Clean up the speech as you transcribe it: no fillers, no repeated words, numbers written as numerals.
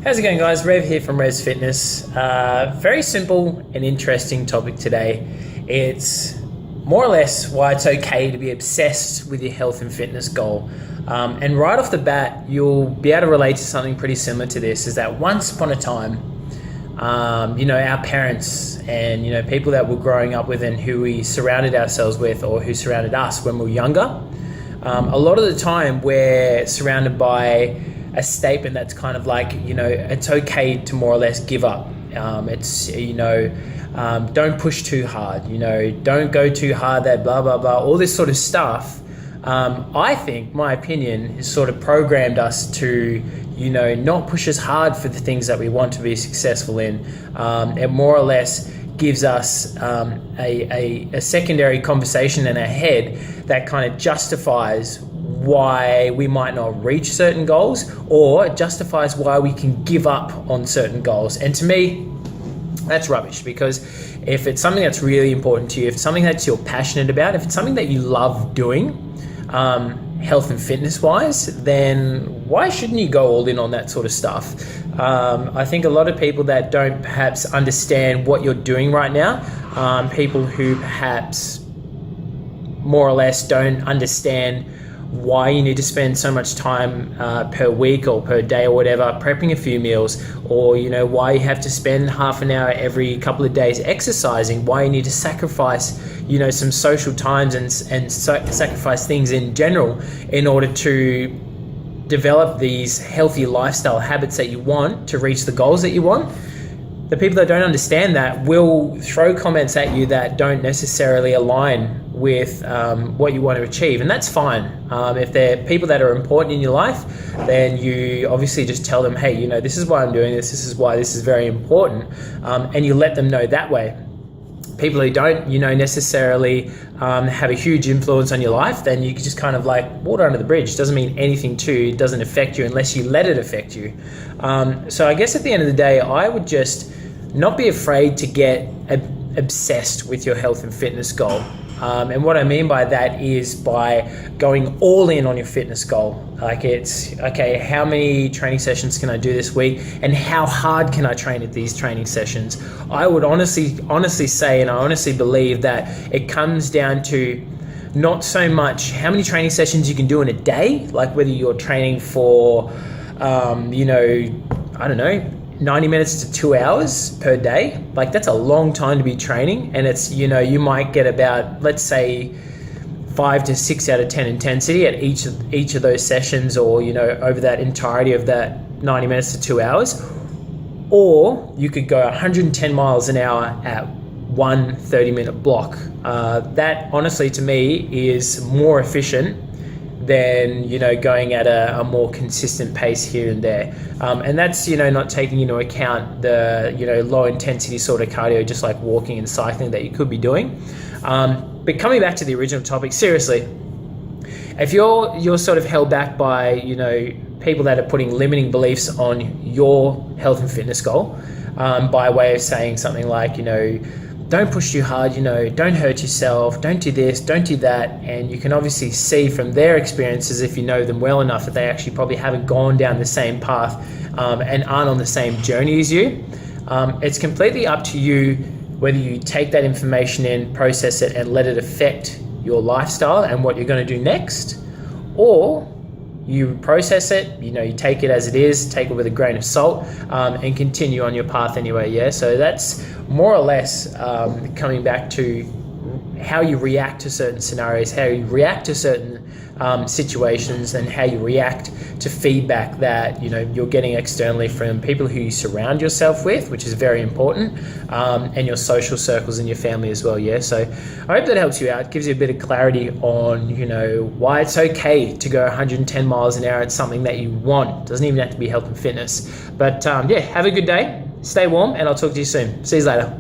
How's it going, guys? Rev here from Res Fitness. Very simple and interesting topic today. It's more or less why it's okay to be obsessed with your health and fitness goal. And right off the bat, you'll be able to relate to something pretty similar to this, is that once upon a time, our parents and, people that we're growing up with and who we surrounded ourselves with or who surrounded us when we were younger, a lot of the time we're surrounded by a statement that's kind of like, it's okay to more or less give up. Don't push too hard, don't go too hard, that blah, blah, blah, all this sort of stuff. I think, my opinion, has sort of programmed us to, not push as hard for the things that we want to be successful in. It more or less gives us a secondary conversation in our head that kind of justifies why we might not reach certain goals, or justifies why we can give up on certain goals. And to me, that's rubbish, because if it's something that's really important to you, if it's something that you're passionate about, if it's something that you love doing, health and fitness wise, then why shouldn't you go all in on that sort of stuff? I think a lot of people that don't perhaps understand what you're doing right now, people who perhaps more or less don't understand why you need to spend so much time per week or per day or whatever prepping a few meals, or why you have to spend half an hour every couple of days exercising, why you need to sacrifice some social times and sacrifice things in general in order to develop these healthy lifestyle habits that you want to reach the goals that you want. The people that don't understand that will throw comments at you that don't necessarily align with what you want to achieve, and that's fine. If they're people that are important in your life, then you obviously just tell them, hey, this is why I'm doing this, this is why this is very important, and you let them know that way. People who don't, necessarily have a huge influence on your life, then you can just kind of like water under the bridge. It doesn't mean anything to you, it doesn't affect you unless you let it affect you. So I guess at the end of the day, I would just not be afraid to get obsessed with your health and fitness goal. And what I mean by that is by going all in on your fitness goal. Like, it's, okay, how many training sessions can I do this week, and how hard can I train at these training sessions? I would honestly say, and I honestly believe, that it comes down to not so much how many training sessions you can do in a day, like whether you're training for, 90 minutes to 2 hours per day. Like, that's a long time to be training, and it's, you might get about, let's say, 5 to 6 out of 10 intensity at each of those sessions, or over that entirety of that 90 minutes to 2 hours. Or you could go 110 miles an hour at one 30-minute block. That honestly, to me, is more efficient than going at a more consistent pace here and there, and that's not taking into account the low intensity sort of cardio, just like walking and cycling, that you could be doing. But coming back to the original topic, seriously, if you're sort of held back by people that are putting limiting beliefs on your health and fitness goal, by way of saying something like don't push too hard, don't hurt yourself, don't do this, don't do that. And you can obviously see from their experiences, if you know them well enough, that they actually probably haven't gone down the same path and aren't on the same journey as you. It's completely up to you whether you take that information in, process it, and let it affect your lifestyle and what you're going to do next, or you process it, you take it as it is, take it with a grain of salt, and continue on your path anyway. Yeah, so that's more or less coming back to how you react to certain scenarios, how you react to certain situations, and how you react to feedback that you're getting externally from people who you surround yourself with, which is very important, and your social circles and your family as well. Yeah, so I hope that helps you out, gives you a bit of clarity on why it's okay to go 110 miles an hour at something that you want. It doesn't even have to be health and fitness. But have a good day, stay warm, and I'll talk to you soon. See you later.